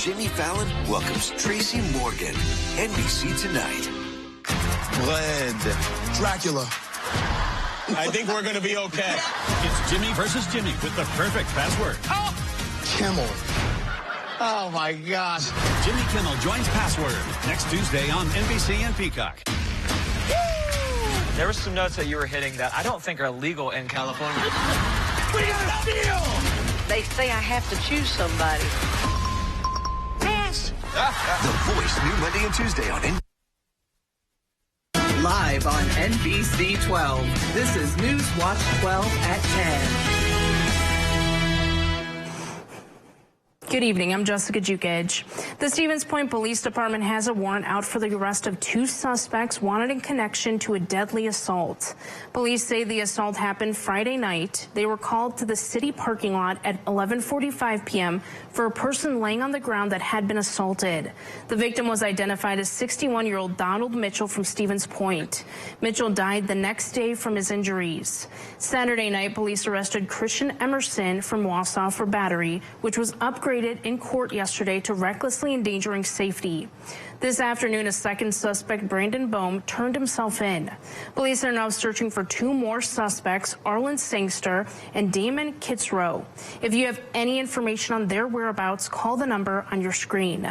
Jimmy Fallon welcomes Tracy Morgan. NBC Tonight. Bled. Dracula. I think we're going to be okay. It's Jimmy versus Jimmy with the perfect password. Oh! Kimmel. Oh, my gosh. Jimmy Kimmel joins Password next Tuesday on NBC and Peacock. There were some notes that you were hitting that I don't think are legal in California. We got a deal! They say I have to choose somebody. Pass. The Voice, new Monday and Tuesday on NBC. Live on NBC 12. This is News Watch 12 at 10. Good evening. I'm Jessica Jukage. The Stevens Point Police Department has a warrant out for the arrest of 2 suspects wanted in connection to a deadly assault. Police say the assault happened Friday night. They were called to the city parking lot at 11:45 p.m. for a person laying on the ground that had been assaulted. The victim was identified as 61-year-old Donald Mitchell from Stevens Point. Mitchell died the next day from his injuries. Saturday night, police arrested Christian Emerson from Wausau for battery, which was upgraded in court yesterday to recklessly endangering safety. This afternoon, a second suspect, Brandon Bohm, turned himself in. Police are now searching for 2 more suspects, Arlen Sangster and Damon Kitzrow. If you have any information on their whereabouts, call the number on your screen.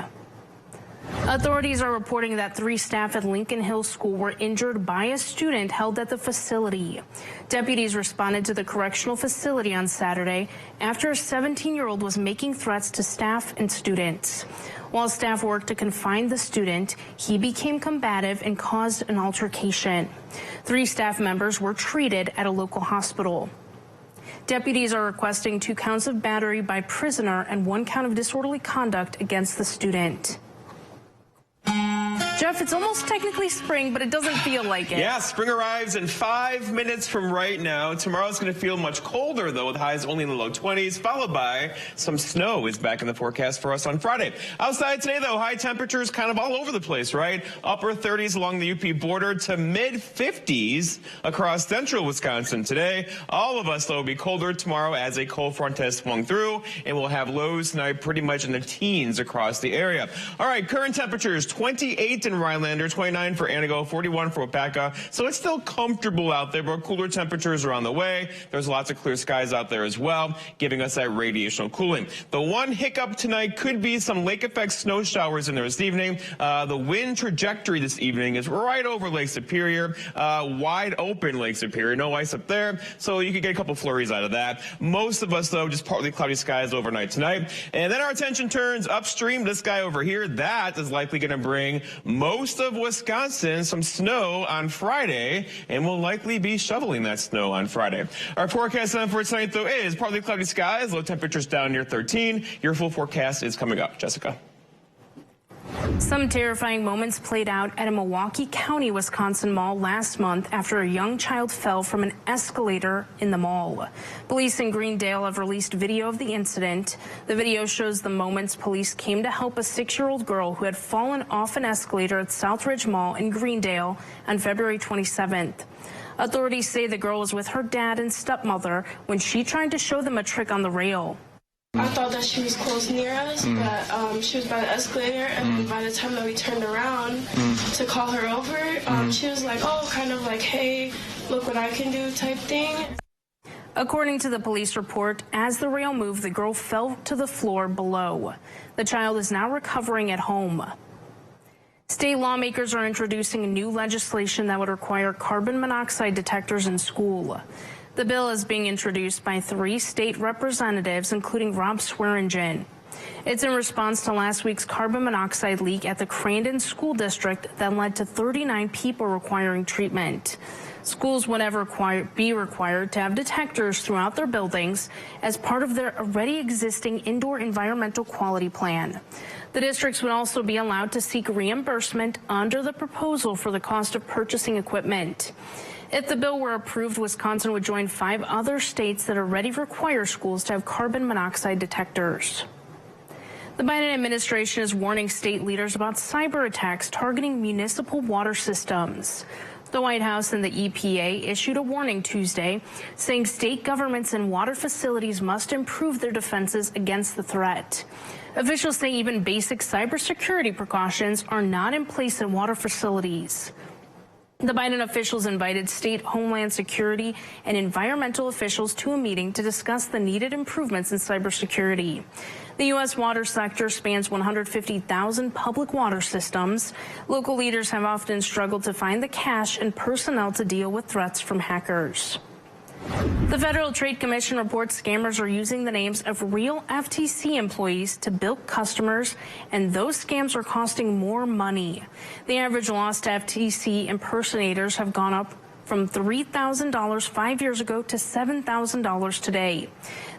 Authorities are reporting that 3 staff at Lincoln Hill School were injured by a student held at the facility. Deputies responded to the correctional facility on Saturday after a 17-year-old was making threats to staff and students. While staff worked to confine the student, he became combative and caused an altercation. 3 staff members were treated at a local hospital. Deputies are requesting 2 counts of battery by prisoner and 1 count of disorderly conduct against the student. Jeff, it's almost technically spring, but it doesn't feel like it. Yeah, spring arrives in 5 minutes from right now. Tomorrow's going to feel much colder, though, with highs only in the low 20s, followed by some snow is back in the forecast for us on Friday. Outside today, though, high temperatures kind of all over the place, right? Upper 30s along the UP border to mid-50s across central Wisconsin today. All of us, though, will be colder tomorrow as a cold front has swung through, and we'll have lows tonight pretty much in the teens across the area. All right, current temperatures, 28 in Rhinelander, 29 for Antigo, 41 for Wapaka. So it's still comfortable out there, but cooler temperatures are on the way. There's lots of clear skies out there as well, giving us that radiational cooling. The one hiccup tonight could be some lake effect snow showers in there this evening. The wind trajectory this evening is right over Lake Superior, wide open Lake Superior, no ice up there, so you could get a couple flurries out of that. Most of us, though, just partly cloudy skies overnight tonight. And then our attention turns upstream. This guy over here, that is likely going to bring most of Wisconsin some snow on Friday, and we'll likely be shoveling that snow on Friday. Our forecast for tonight, though, is partly cloudy skies, low temperatures down near 13. Your full forecast is coming up. Jessica. Some terrifying moments played out at a Milwaukee County, Wisconsin mall last month after a young child fell from an escalator in the mall. Police in Greendale have released video of the incident. The video shows the moments police came to help a 6-year-old girl who had fallen off an escalator at Southridge Mall in Greendale on February 27th. Authorities say the girl was with her dad and stepmother when she tried to show them a trick on the rail. I thought that she was close near us, but she was by the escalator, and by the time that we turned around to call her over, she was like, oh, kind of like, hey, look what I can do type thing. According to the police report, as the rail moved, the girl fell to the floor below. The child is now recovering at home. State lawmakers are introducing new legislation that would require carbon monoxide detectors in school. The bill is being introduced by 3 state representatives, including Rob Swearingen. It's in response to last week's carbon monoxide leak at the Crandon School District that led to 39 people requiring treatment. Schools would be required to have detectors throughout their buildings as part of their already existing indoor environmental quality plan. The districts would also be allowed to seek reimbursement under the proposal for the cost of purchasing equipment. If the bill were approved, Wisconsin would join 5 other states that already require schools to have carbon monoxide detectors. The Biden administration is warning state leaders about cyber attacks targeting municipal water systems. The White House and the EPA issued a warning Tuesday, saying state governments and water facilities must improve their defenses against the threat. Officials say even basic cybersecurity precautions are not in place at water facilities. The Biden officials invited state homeland security and environmental officials to a meeting to discuss the needed improvements in cybersecurity. The U.S. water sector spans 150,000 public water systems. Local leaders have often struggled to find the cash and personnel to deal with threats from hackers. The Federal Trade Commission reports scammers are using the names of real FTC employees to bilk customers, and those scams are costing more money. The average loss to FTC impersonators have gone up from $3,000 5 years ago to $7,000 today.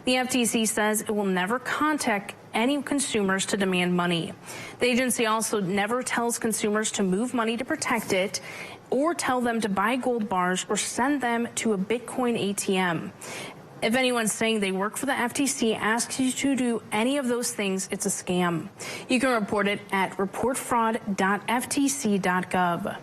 The FTC says it will never contact any consumers to demand money. The agency also never tells consumers to move money to protect it, or tell them to buy gold bars or send them to a Bitcoin ATM. If anyone's saying they work for the FTC asks you to do any of those things, it's a scam. You can report it at reportfraud.ftc.gov.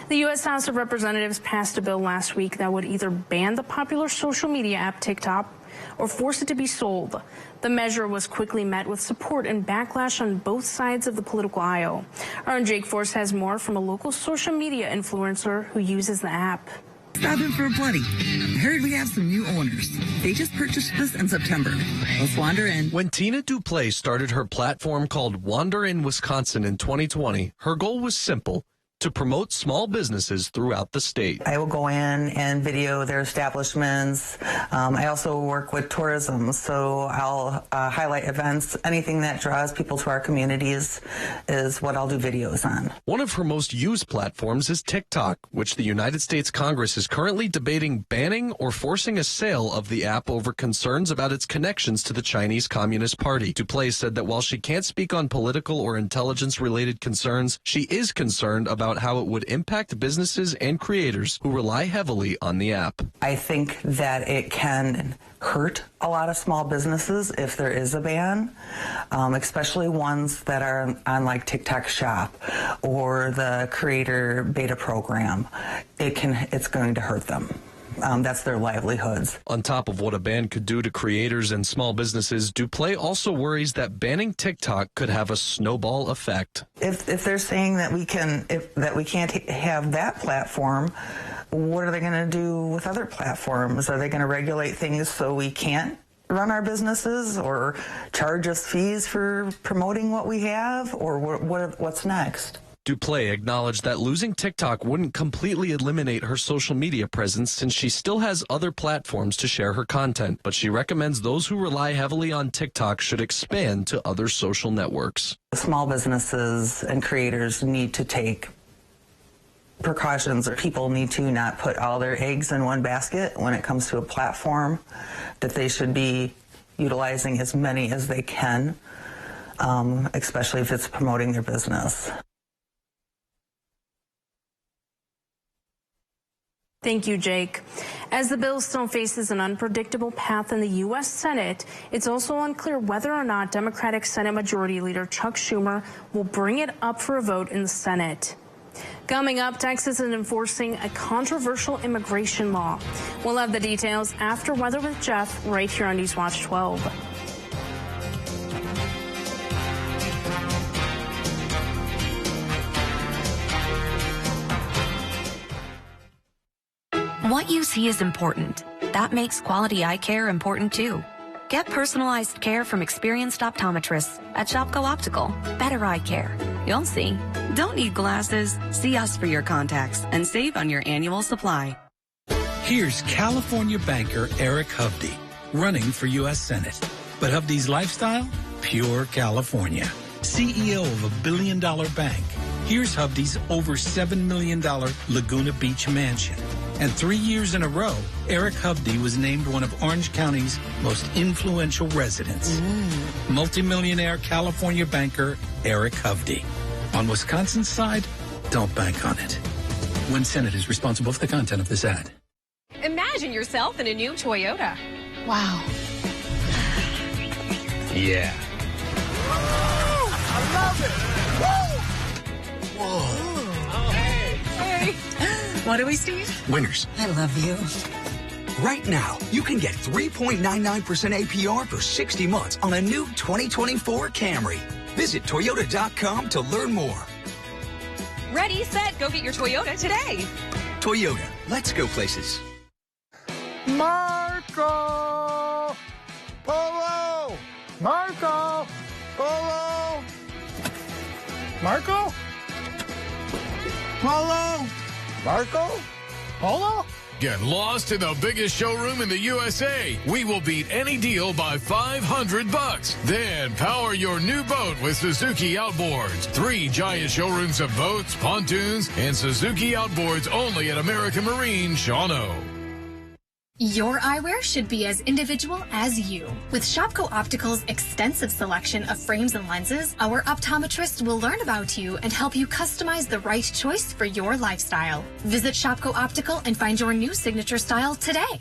The U.S. House of Representatives passed a bill last week that would either ban the popular social media app TikTok or force it to be sold. The measure was quickly met with support and backlash on both sides of the political aisle. Our own Jake Force has more from a local social media influencer who uses the app. Stop in for a buddy. I heard we have some new owners. They just purchased this in September. Let's wander in. When Tina Duplay started her platform called Wander in Wisconsin in 2020, her goal was simple: to promote small businesses throughout the state. I will go in and video their establishments. I also work with tourism, so I'll highlight events. Anything that draws people to our communities is what I'll do videos on. One of her most used platforms is TikTok, which the United States Congress is currently debating banning or forcing a sale of the app over concerns about its connections to the Chinese Communist Party. Duplay said that while she can't speak on political or intelligence-related concerns, she is concerned about how it would impact businesses and creators who rely heavily on the app. I think that it can hurt a lot of small businesses if there is a ban, especially ones that are on like TikTok Shop or the creator beta program. It's going to hurt them. That's their livelihoods. On top of what a ban could do to creators and small businesses, Duplay also worries that banning TikTok could have a snowball effect. If they're saying that we can't have that platform, what are they going to do with other platforms? Are they going to regulate things so we can't run our businesses or charge us fees for promoting what we have, or what's next? Duplay acknowledged that losing TikTok wouldn't completely eliminate her social media presence since she still has other platforms to share her content, but she recommends those who rely heavily on TikTok should expand to other social networks. Small businesses and creators need to take precautions, or people need to not put all their eggs in one basket when it comes to a platform, that they should be utilizing as many as they can, especially if it's promoting their business. Thank you, Jake. As the bill still faces an unpredictable path in the U.S. Senate, it's also unclear whether or not Democratic Senate Majority Leader Chuck Schumer will bring it up for a vote in the Senate. Coming up, Texas is enforcing a controversial immigration law. We'll have the details after Weather with Jeff right here on Newswatch 12. What you see is important. That makes quality eye care important too. Get personalized care from experienced optometrists at Shopko Optical. Better eye care. You'll see. Don't need glasses. See us for your contacts and save on your annual supply. Here's California banker Eric Hovde, running for U.S. Senate. But Hovde's lifestyle? Pure California. CEO of $1 billion bank. Here's Hovde's over $7 million Laguna Beach mansion. And 3 years in a row, Eric Hovde was named one of Orange County's most influential residents. Multimillionaire California banker Eric Hovde. On Wisconsin's side, don't bank on it. Win Senate is responsible for the content of this ad. Imagine yourself in a new Toyota. Wow. Yeah. I love it. Woo! Whoa. Hey. What do we, Steve? Winners. I love you. Right now, you can get 3.99% APR for 60 months on a new 2024 Camry. Visit Toyota.com to learn more. Ready, set, go get your Toyota today. Toyota, let's go places. Marco Polo! Marco Polo! Marco? Polo? Marco? Polo? Get lost in the biggest showroom in the USA. We will beat any deal by $500. Then power your new boat with Suzuki Outboards. 3 giant showrooms of boats, pontoons, and Suzuki Outboards only at American Marine, Shawano. Your eyewear should be as individual as you. With Shopko Optical's extensive selection of frames and lenses, our optometrists will learn about you and help you customize the right choice for your lifestyle. Visit Shopko Optical and find your new signature style today.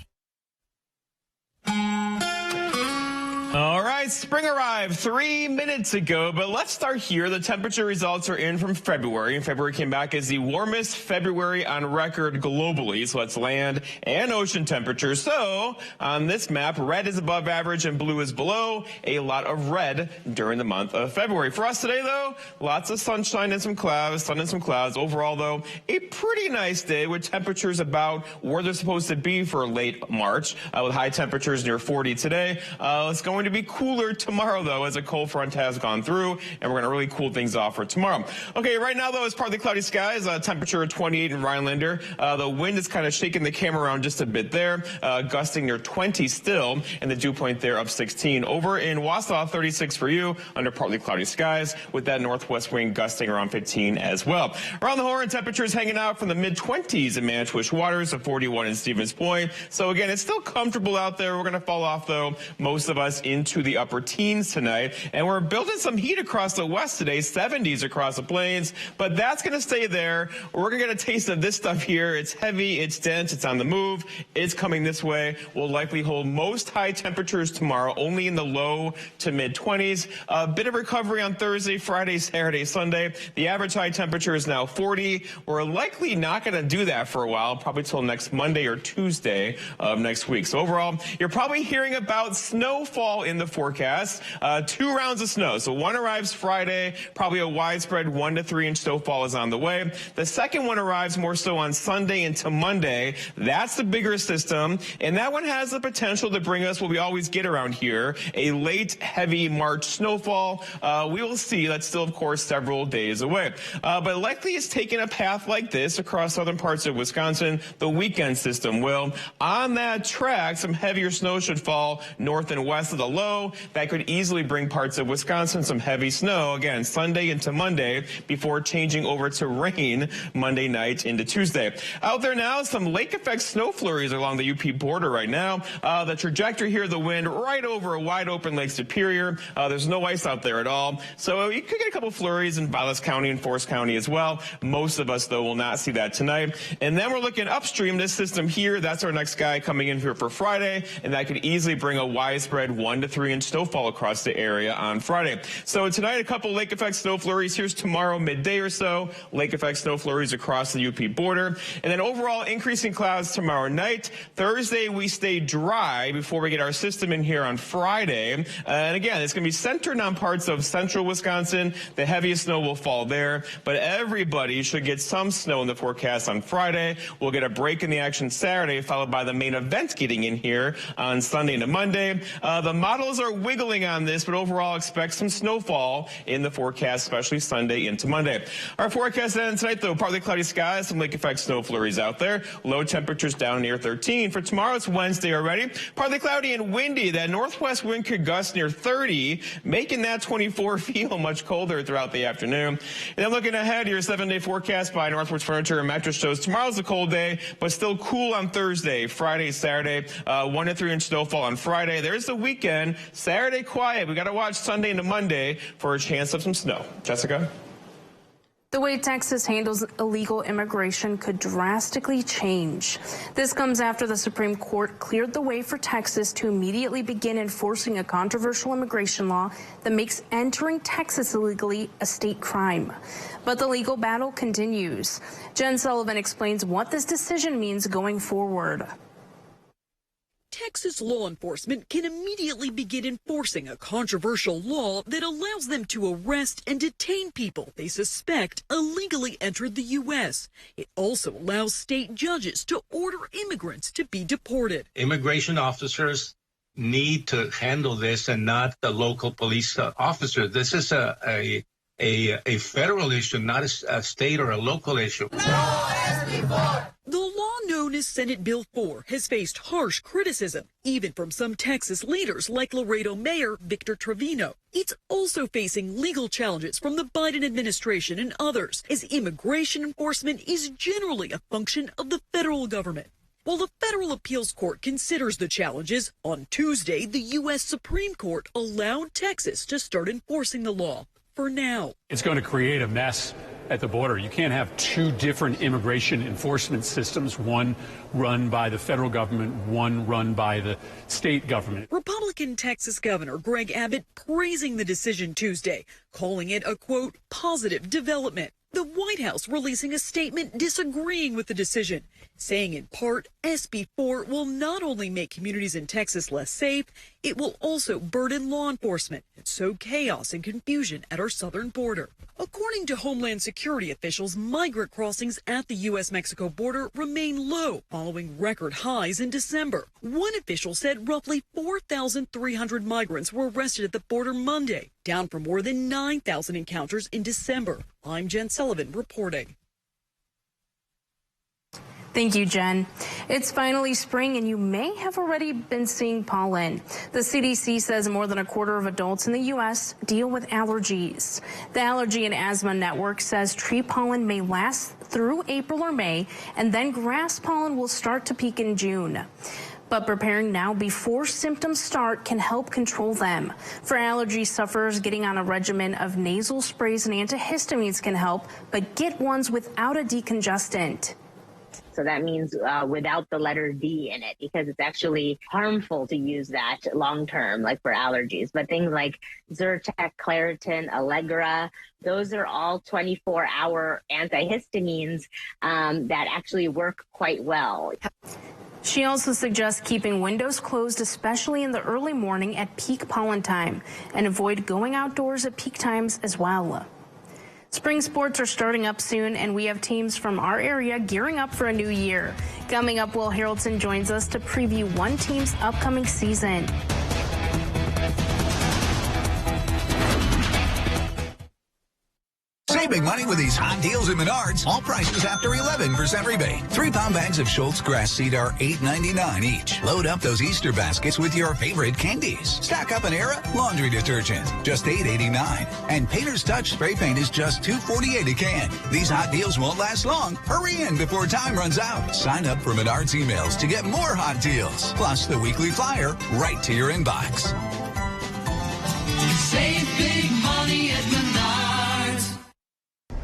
All right, spring arrived 3 minutes ago, but let's start here. The temperature results are in from February, and February came back as the warmest February on record globally. So that's land and ocean temperatures. So on this map, red is above average and blue is below. A lot of red during the month of February. For us today, though, lots of sunshine and some clouds, sun and some clouds. Overall, though, a pretty nice day with temperatures about where they're supposed to be for late March, with high temperatures near 40 today. It's going to be cooler tomorrow, though, as a cold front has gone through, and we're going to really cool things off for tomorrow. Okay, right now, though, it's partly cloudy skies, temperature 28 in Rhinelander. The wind is kind of shaking the camera around just a bit there, gusting near 20 still, and the dew point there up 16. Over in Wausau, 36 for you, under partly cloudy skies, with that northwest wind gusting around 15 as well. Around the horn, temperatures hanging out from the mid-20s in Manitowish Waters to 41 in Stevens Point. So, again, it's still comfortable out there. We're going to fall off, though, most of us into the upper teens tonight, and we're building some heat across the west today, 70s across the plains, but that's going to stay there. We're going to get a taste of this stuff here. It's heavy, it's dense, it's on the move, it's coming this way. We'll likely hold most high temperatures tomorrow, only in the low to mid-20s. A bit of recovery on Thursday, Friday, Saturday, Sunday. The average high temperature is now 40. We're likely not going to do that for a while, probably till next Monday or Tuesday of next week. So overall, you're probably hearing about snowfall in the forecast. 2 rounds of snow. So one arrives Friday, probably a widespread 1 to 3 inch snowfall is on the way. The second one arrives more so on Sunday into Monday. That's the bigger system, and that one has the potential to bring us what we always get around here, a late heavy March snowfall. We will see. That's still, of course, several days away. But likely it's taking a path like this across southern parts of Wisconsin. The weekend system will. On that track, some heavier snow should fall north and west of the low. That could easily bring parts of Wisconsin some heavy snow, again, Sunday into Monday, before changing over to rain Monday night into Tuesday. Out there now, some lake effect snow flurries along the UP border right now. The trajectory here, the wind right over a wide open Lake Superior. There's no ice out there at all. So you could get a couple flurries in Vilas County and Forest County as well. Most of us, though, will not see that tonight. And then we're looking upstream, this system here. That's our next guy coming in here for Friday, and that could easily bring a widespread 1 to 3 inch snowfall across the area on Friday. So tonight, a couple lake effect snow flurries. Here's tomorrow midday or so. Lake effect snow flurries across the UP border. And then overall increasing clouds tomorrow night. Thursday, we stay dry before we get our system in here on Friday. And again, it's going to be centered on parts of central Wisconsin. The heaviest snow will fall there, but everybody should get some snow in the forecast on Friday. We'll get a break in the action Saturday, followed by the main event getting in here on Sunday into Monday. The models are wiggling on this, but overall expect some snowfall in the forecast, especially Sunday into Monday. Our forecast then tonight, though, partly cloudy skies, some lake effect snow flurries out there. Low temperatures down near 13. For tomorrow, it's Wednesday already. Partly cloudy and windy. That northwest wind could gust near 30, making that 24 feel much colder throughout the afternoon. And then looking ahead, your 7-day forecast by Northwoods Furniture and Mattress shows tomorrow's a cold day, but still cool on Thursday, Friday, Saturday. 1 to 3 inch snowfall on Friday. There's the weekend. Saturday quiet. We got to watch Sunday into Monday for a chance of some snow. Jessica? The way Texas handles illegal immigration could drastically change. This comes after the Supreme Court cleared the way for Texas to immediately begin enforcing a controversial immigration law that makes entering Texas illegally a state crime. But the legal battle continues. Jen Sullivan explains what this decision means going forward. Texas law enforcement can immediately begin enforcing a controversial law that allows them to arrest and detain people they suspect illegally entered the U.S. It also allows state judges to order immigrants to be deported. Immigration officers need to handle this and not the local police officer. This is a federal issue, not a state or a local issue. The law known as Senate Bill 4 has faced harsh criticism, even from some Texas leaders like Laredo Mayor Victor Trevino. It's also facing legal challenges from the Biden administration and others, as immigration enforcement is generally a function of the federal government. While the federal appeals court considers the challenges, on Tuesday, the U.S. Supreme Court allowed Texas to start enforcing the law for now. It's going to create a mess at the border. You can't have two different immigration enforcement systems, one run by the federal government, one run by the state government. Republican Texas Governor Greg Abbott praising the decision Tuesday, calling it a, quote, positive development. The White House releasing a statement disagreeing with the decision, saying in part, SB 4 will not only make communities in Texas less safe, it will also burden law enforcement and sow chaos and confusion at our southern border. According to Homeland Security officials, migrant crossings at the U.S.-Mexico border remain low following record highs in December. One official said roughly 4,300 migrants were arrested at the border Monday, down from more than 9,000 encounters in December. I'm Jen Sullivan reporting. Thank you, Jen. It's finally spring, and you may have already been seeing pollen. The CDC says more than a quarter of adults in the U.S. deal with allergies. The Allergy and Asthma Network says tree pollen may last through April or May, and then grass pollen will start to peak in June. But preparing now before symptoms start can help control them. For allergy sufferers, getting on a regimen of nasal sprays and antihistamines can help, but get ones without a decongestant. So that means without the letter D in it, because it's actually harmful to use that long term, like for allergies. But things like Zyrtec, Claritin, Allegra, those are all 24-hour antihistamines that actually work quite well. She also suggests keeping windows closed, especially in the early morning at peak pollen time, and avoid going outdoors at peak times as well. Spring sports are starting up soon, and we have teams from our area gearing up for a new year. Coming up, Will Harrelson joins us to preview one team's upcoming season. Save big money with these hot deals at Menards. All prices after 11% rebate. 3-pound bags of Schultz grass seed are $8.99 each. Load up those Easter baskets with your favorite candies. Stack up an Era laundry detergent, just $8.89. And Painter's Touch spray paint is just $2.48 a can. These hot deals won't last long. Hurry in before time runs out. Sign up for Menards emails to get more hot deals. Plus the weekly flyer right to your inbox. Save big money at Menards.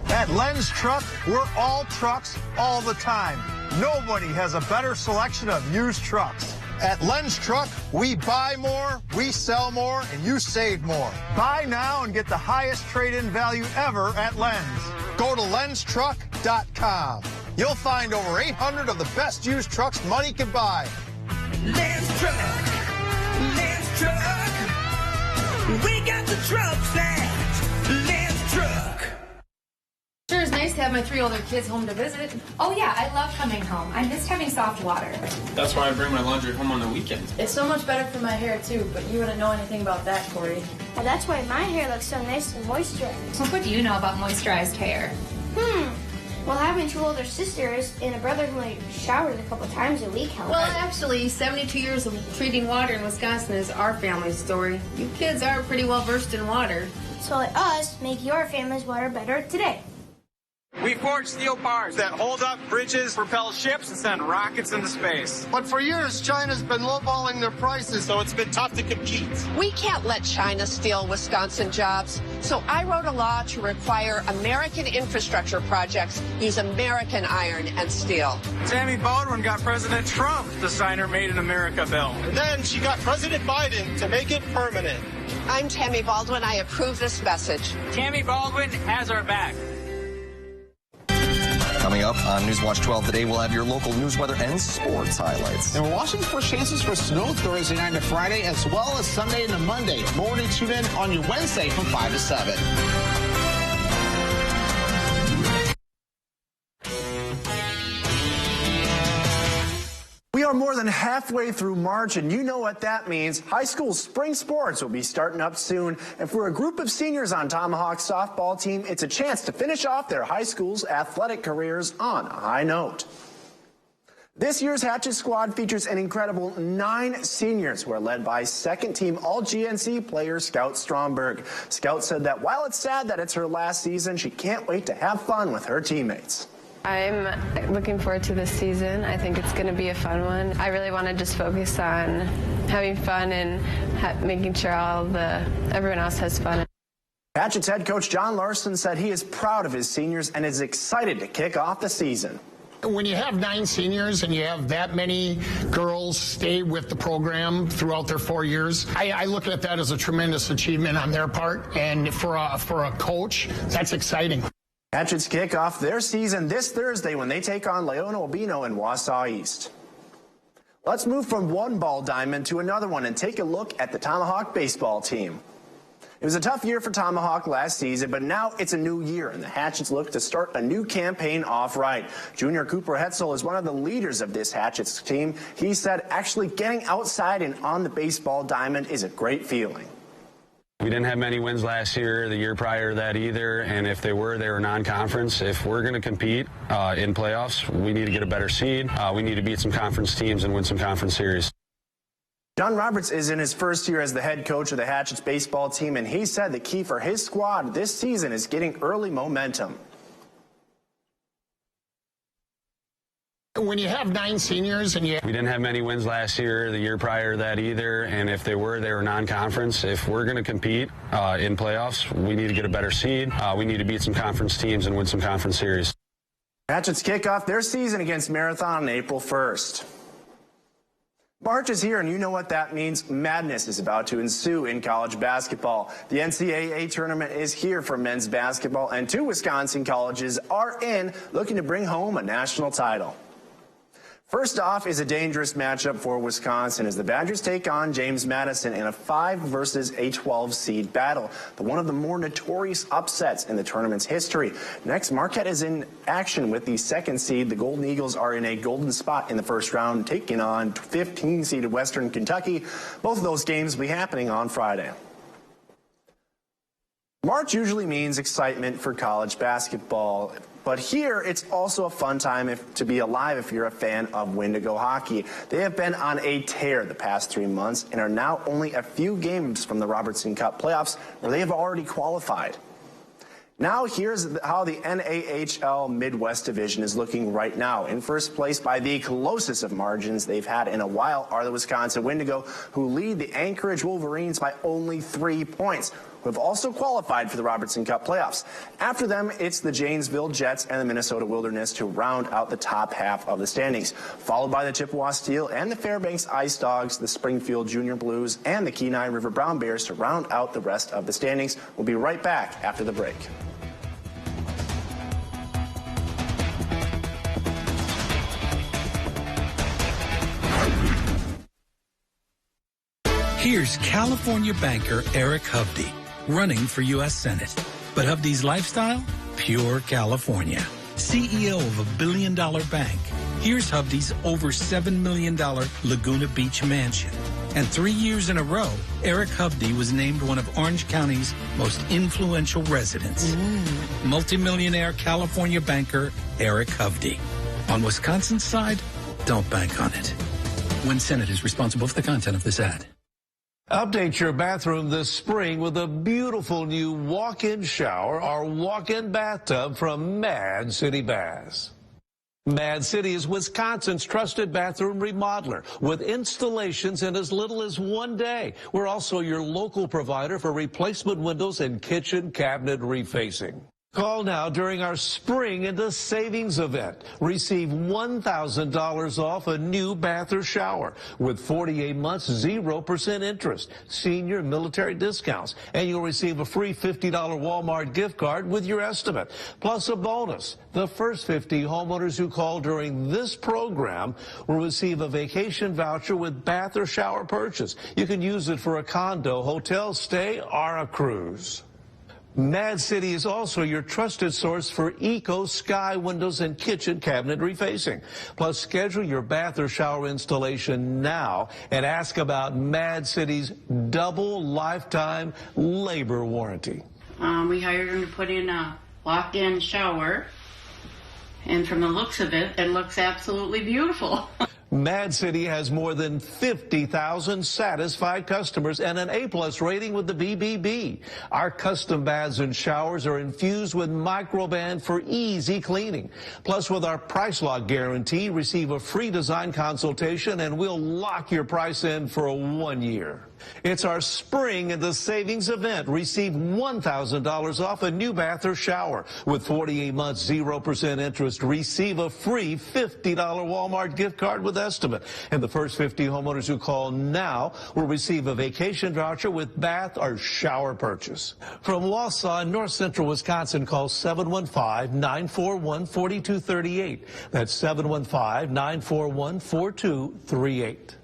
At Len's Truck, we're all trucks all the time. Nobody has a better selection of used trucks. At Len's Truck, we buy more, we sell more, and you save more. Buy now and get the highest trade-in value ever at Len's. Go to lenstruck.com. You'll find over 800 of the best used trucks money can buy. Len's Truck. Len's Truck. We got the trucks at Len's Truck. Sure is nice to have my 3 older kids home to visit. Oh yeah, I love coming home. I missed having soft water. That's why I bring my laundry home on the weekends. It's so much better for my hair too, but you wouldn't know anything about that, Corey. Well, that's why my hair looks so nice and moisturized. So what do you know about moisturized hair? Well, having 2 older sisters and a brother who only showers a couple times a week helps. Well, actually, 72 years of treating water in Wisconsin is our family story. You kids are pretty well versed in water. So let us make your family's water better today. We forge steel bars that hold up bridges, propel ships, and send rockets into space. But for years, China's been lowballing their prices, so it's been tough to compete. We can't let China steal Wisconsin jobs, so I wrote a law to require American infrastructure projects use American iron and steel. Tammy Baldwin got President Trump to sign her Made in America bill. And then she got President Biden to make it permanent. I'm Tammy Baldwin. I approve this message. Tammy Baldwin has our back. Coming up on Newswatch 12 today, we'll have your local news, weather, and sports highlights. And we're watching for chances for snow Thursday night to Friday, as well as Sunday into Monday. More to tune in on your Wednesday from 5 to 7. We are more than halfway through March, and you know what that means. High school spring sports will be starting up soon. And for a group of seniors on Tomahawk's softball team, it's a chance to finish off their high school's athletic careers on a high note. This year's Hatchet squad features an incredible 9 seniors who are led by second-team All-GNC player Scout Stromberg. Scout said that while it's sad that it's her last season, she can't wait to have fun with her teammates. I'm looking forward to this season. I think it's going to be a fun one. I really want to just focus on having fun and making sure everyone else has fun. Hatchet's head coach John Larson said he is proud of his seniors and is excited to kick off the season. When you have 9 seniors and you have that many girls stay with the program throughout their 4 years, I look at that as a tremendous achievement on their part, and for a coach, that's exciting. Hatchets kick off their season this Thursday when they take on Leona Albino in Wausau East. Let's move from one ball diamond to another one and take a look at the Tomahawk baseball team. It was a tough year for Tomahawk last season, but now it's a new year, and the Hatchets look to start a new campaign off right. Junior Cooper Hetzel is one of the leaders of this Hatchets team. He said actually getting outside and on the baseball diamond is a great feeling. We didn't have many wins last year, the year prior to that either, and if they were non-conference. If we're going to compete in playoffs, we need to get a better seed. We need to beat some conference teams and win some conference series. John Roberts is in his first year as the head coach of the Hatchets baseball team, and he said the key for his squad this season is getting early momentum. When you have 9 seniors and we didn't have many wins last year, the year prior to that either, and if they were non-conference. If we're going to compete in playoffs, we need to get a better seed. We need to beat some conference teams and win some conference series. Hatchets kick off their season against Marathon on April 1st. March is here, and you know what that means. Madness is about to ensue in college basketball. The NCAA tournament is here for men's basketball, and 2 Wisconsin colleges are in, looking to bring home a national title. First off is a dangerous matchup for Wisconsin as the Badgers take on James Madison in a 5 versus a 12 seed battle, one of the more notorious upsets in the tournament's history. Next, Marquette is in action with the 2nd seed. The Golden Eagles are in a golden spot in the first round, taking on 15-seeded Western Kentucky. Both of those games will be happening on Friday. March usually means excitement for college basketball. But here, it's also a fun time to be alive if you're a fan of Wendigo hockey. They have been on a tear the past 3 months and are now only a few games from the Robertson Cup playoffs, where they have already qualified. Now here's how the NAHL Midwest Division is looking right now. In first place by the closest of margins they've had in a while are the Wisconsin Wendigo, who lead the Anchorage Wolverines by only 3 points, who have also qualified for the Robertson Cup playoffs. After them, it's the Janesville Jets and the Minnesota Wilderness to round out the top half of the standings, followed by the Chippewa Steel and the Fairbanks Ice Dogs, the Springfield Junior Blues, and the Kenai River Brown Bears to round out the rest of the standings. We'll be right back after the break. Here's California banker Eric Hovde, running for U.S. Senate. But Hovde's lifestyle? Pure California. CEO of $1 billion bank. Here's Hovde's over $7 million Laguna Beach mansion. And 3 years in a row, Eric Hovde was named one of Orange County's most influential residents. Multimillionaire California banker Eric Hovde. On Wisconsin's side, don't bank on it. When Senate is responsible for the content of this ad. Update your bathroom this spring with a beautiful new walk-in shower or walk-in bathtub from Mad City Baths. Mad City is Wisconsin's trusted bathroom remodeler with installations in as little as 1 day. We're also your local provider for replacement windows and kitchen cabinet refacing. Call now during our Spring into Savings event. Receive $1,000 off a new bath or shower with 48 months, 0% interest, senior military discounts, and you'll receive a free $50 Walmart gift card with your estimate. Plus a bonus. The first 50 homeowners who call during this program will receive a vacation voucher with bath or shower purchase. You can use it for a condo, hotel stay, or a cruise. Mad City is also your trusted source for Eco Sky windows and kitchen cabinet refacing. Plus, schedule your bath or shower installation now and ask about Mad City's double lifetime labor warranty. We hired him to put in a walk-in shower, and from the looks of it, it looks absolutely beautiful. Mad City has more than 50,000 satisfied customers and an A+ rating with the BBB. Our custom baths and showers are infused with Microban for easy cleaning. Plus, with our price lock guarantee, receive a free design consultation and we'll lock your price in for 1 year. It's our Spring into Savings event. Receive $1,000 off a new bath or shower with 48 months, 0% interest. Receive a free $50 Walmart gift card with estimate. And the first 50 homeowners who call now will receive a vacation voucher with bath or shower purchase. From Wausau, North Central Wisconsin, call 715-941-4238. That's 715-941-4238.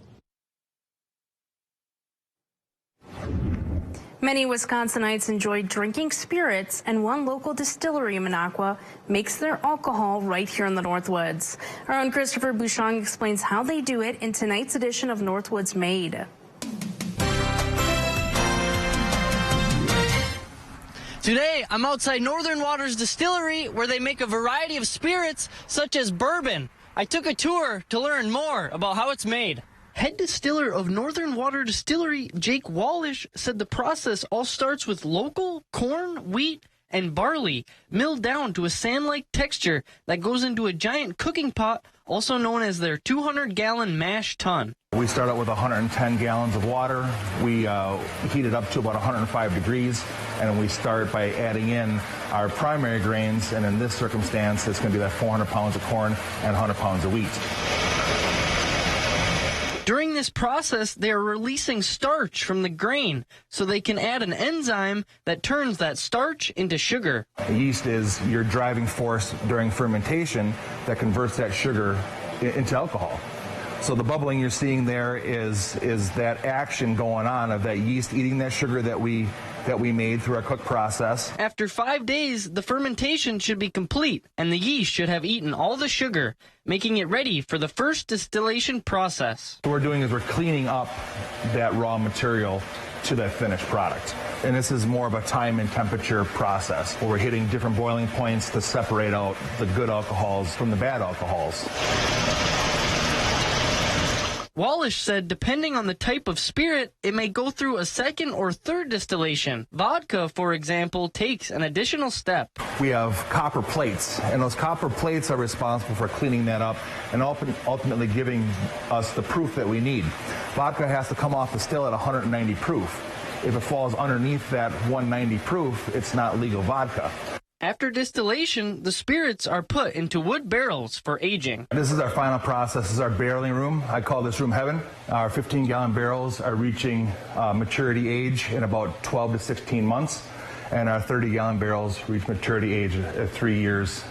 Many Wisconsinites enjoy drinking spirits, and one local distillery in Minocqua makes their alcohol right here in the Northwoods. Our own Christopher Bouchon explains how they do it in tonight's edition of Northwoods Made. Today, I'm outside Northern Waters Distillery, where they make a variety of spirits, such as bourbon. I took a tour to learn more about how it's made. Head distiller of Northern Water Distillery, Jake Wallish, said the process all starts with local corn, wheat, and barley, milled down to a sand-like texture that goes into a giant cooking pot, also known as their 200-gallon mash tun. We start out with 110 gallons of water. We heat it up to about 105 degrees, and we start by adding in our primary grains, and in this circumstance, it's going to be that 400 pounds of corn and 100 pounds of wheat. During this process, they are releasing starch from the grain so they can add an enzyme that turns that starch into sugar. Yeast is your driving force during fermentation that converts that sugar into alcohol. So the bubbling you're seeing there is that action going on of that yeast eating that sugar that we made through our cook process. After 5 days, the fermentation should be complete, and the yeast should have eaten all the sugar, making it ready for the first distillation process. What we're doing is we're cleaning up that raw material to that finished product. And this is more of a time and temperature process, where we're hitting different boiling points to separate out the good alcohols from the bad alcohols. Wallish said depending on the type of spirit, it may go through a second or third distillation. Vodka, for example, takes an additional step. We have copper plates, and those copper plates are responsible for cleaning that up and ultimately giving us the proof that we need. Vodka has to come off the still at 190 proof. If it falls underneath that 190 proof, it's not legal vodka. After distillation, the spirits are put into wood barrels for aging. This is our final process. This is our barreling room. I call this room heaven. Our 15-gallon barrels are reaching maturity age in about 12 to 16 months, and our 30-gallon barrels reach maturity age at 3 years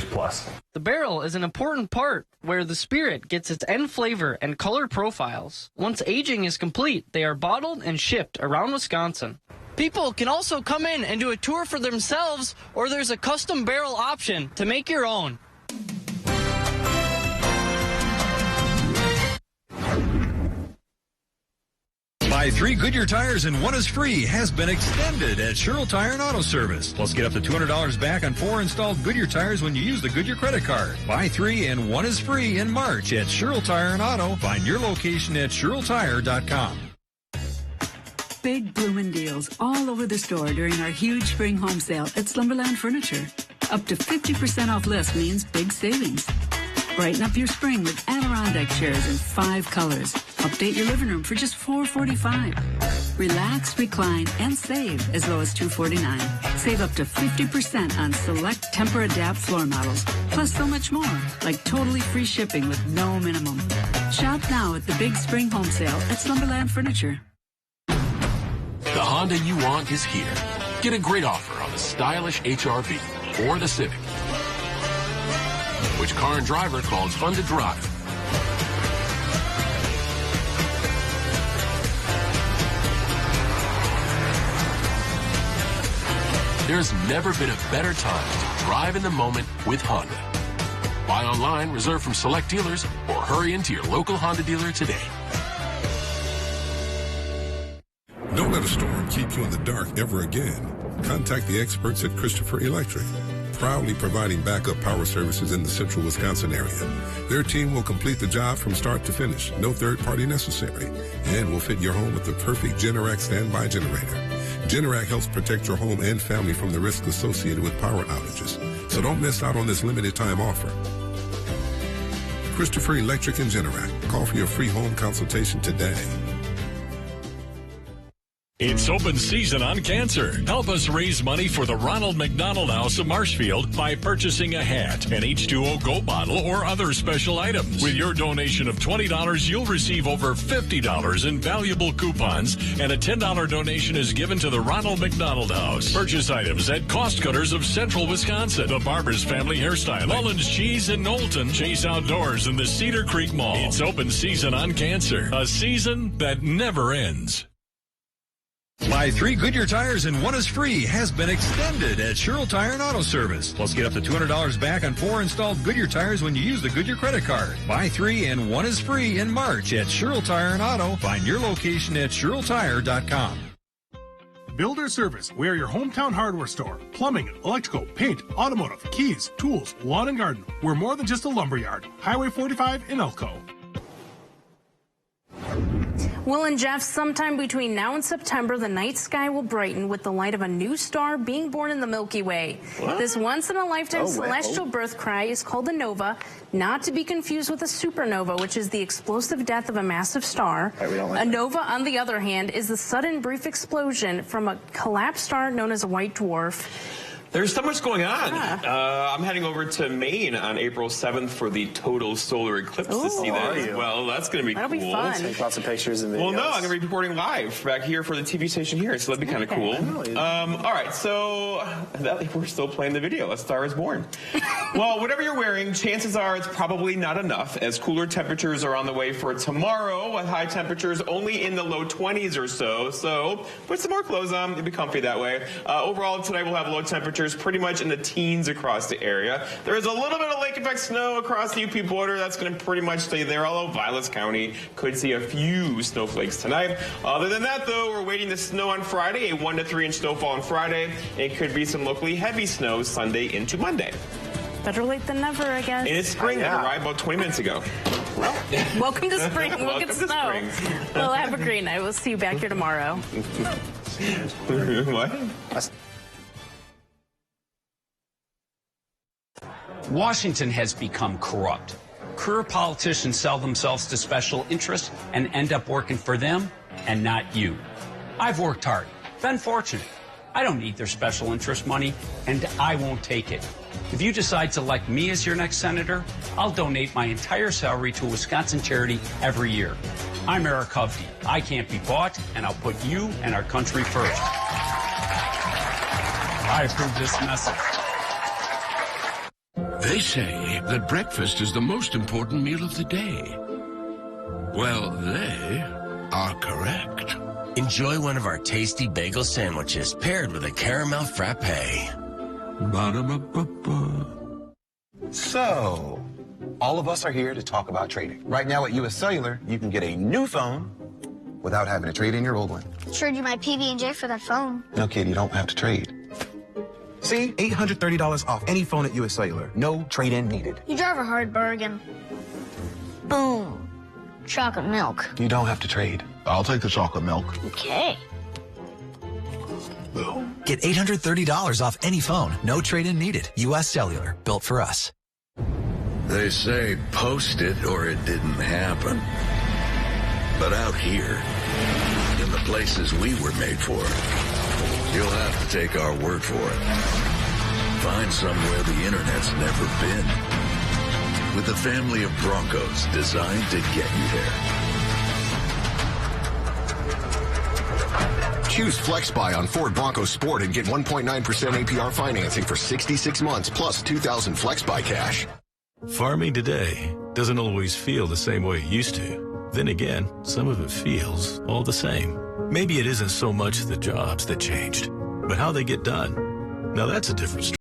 plus. The barrel is an important part where the spirit gets its end flavor and color profiles. Once aging is complete, they are bottled and shipped around Wisconsin. People can also come in and do a tour for themselves, or there's a custom barrel option to make your own. Buy 3 Goodyear tires and 1 is free has been extended at Sherrill Tire and Auto Service. Plus, get up to $200 back on 4 installed Goodyear tires when you use the Goodyear credit card. Buy 3 and 1 is free in March at Sherrill Tire and Auto. Find your location at SherrillTire.com. big bloomin' deals all over the store during our huge spring home sale at Slumberland Furniture. Up to 50% off list means big savings. Brighten up your spring with Adirondack chairs in 5 colors. Update your living room for just $445. Relax, recline, and save as low as $249. Save up to 50% on select Temper-Adapt floor models, plus so much more, like totally free shipping with no minimum. Shop now at the big spring home sale at Slumberland Furniture. The Honda you want is here. Get a great offer on the stylish HR-V or the Civic. Which car and driver calls fun to drive? There's never been a better time to drive in the moment with Honda. Buy online, reserve from select dealers, or hurry into your local Honda dealer today. Don't let a storm keep you in the dark ever again. Contact the experts at Christopher Electric, proudly providing backup power services in the central Wisconsin area. Their team will complete the job from start to finish, no third party necessary, and will fit your home with the perfect Generac standby generator. Generac helps protect your home and family from the risk associated with power outages. So don't miss out on this limited time offer. Christopher Electric and Generac. Call for your free home consultation today. It's open season on cancer. Help us raise money for the Ronald McDonald House of Marshfield by purchasing a hat, an H2O Go bottle, or other special items. With your donation of $20, you'll receive over $50 in valuable coupons, and a $10 donation is given to the Ronald McDonald House. Purchase items at Cost Cutters of Central Wisconsin, the Barber's Family Hairstyling, Mullins Cheese in Knowlton, Chase Outdoors in the Cedar Creek Mall. It's open season on cancer, a season that never ends. Buy 3 Goodyear tires and 1 is free has been extended at Sherrill Tire and Auto Service. Plus, get up to $200 back on 4 installed Goodyear tires when you use the Goodyear credit card. Buy 3 and 1 is free in March at Sherrill Tire and Auto. Find your location at SherrillTire.com. Builder Service. We are your hometown hardware store. Plumbing, electrical, paint, automotive, keys, tools, lawn and garden. We're more than just a lumberyard. Highway 45 in Elko. Will and Jeff, sometime between now and September, the night sky will brighten with the light of a new star being born in the Milky Way. What? This once-in-a-lifetime celestial birth cry is called a nova, not to be confused with a supernova, which is the explosive death of a massive star. A nova, on the other hand, is the sudden brief explosion from a collapsed star known as a white dwarf. There's so much going on. I'm heading over to Maine on April 7th for the total solar eclipse to see that. Well, that's going to be cool. That'll be fun. Take lots of pictures and videos. Well, no, I'm going to be reporting live back here for the TV station here, so that'd be kind of cool. All right, so we're still playing the video. A Star is Born. Well, whatever you're wearing, chances are it's probably not enough, as cooler temperatures are on the way for tomorrow, with high temperatures only in the low 20s or so. So put some more clothes on. You'll be comfy that way. Overall, today we'll have low temperatures pretty much in the teens across the area. There is a little bit of lake effect snow across the UP border. That's going to pretty much stay there, although Vilas County could see a few snowflakes tonight. Other than that, though, we're waiting to snow on Friday, a 1 to 3 inch snowfall on Friday. It could be some locally heavy snow Sunday into Monday. Better late than never, I guess. And it's spring that arrived about 20 minutes ago. Well, welcome to spring. We'll get snow. Well, have a great night. We'll see you back here tomorrow. What? Washington has become corrupt. Career politicians sell themselves to special interests and end up working for them and not you. I've worked hard, been fortunate. I don't need their special interest money, and I won't take it. If you decide to elect me as your next senator, I'll donate my entire salary to a Wisconsin charity every year. I'm Eric Hovde. I can't be bought, and I'll put you and our country first. I approve this message. They say that breakfast is the most important meal of the day. Well, they are correct. Enjoy one of our tasty bagel sandwiches paired with a caramel frappe. Ba-da-ba-ba-ba. So, all of us are here to talk about trading. Right now at US Cellular, you can get a new phone without having to trade in your old one. Trade you my PB&J for that phone. No, kid, you don't have to trade. See? $830 off any phone at US Cellular. No trade-in needed. You drive a hard bargain. Boom. Chocolate milk. You don't have to trade. I'll take the chocolate milk. Okay. Get $830 off any phone. No trade-in needed. U.S. Cellular. Built for us. They say post it or it didn't happen. But out here, in the places we were made for, you'll have to take our word for it. Find somewhere the internet's never been. With a family of Broncos designed to get you there. Choose FlexBuy on Ford Bronco Sport and get 1.9% APR financing for 66 months plus $2,000 FlexBuy cash. Farming today doesn't always feel the same way it used to. Then again, some of it feels all the same. Maybe it isn't so much the jobs that changed, but how they get done. Now that's a different story.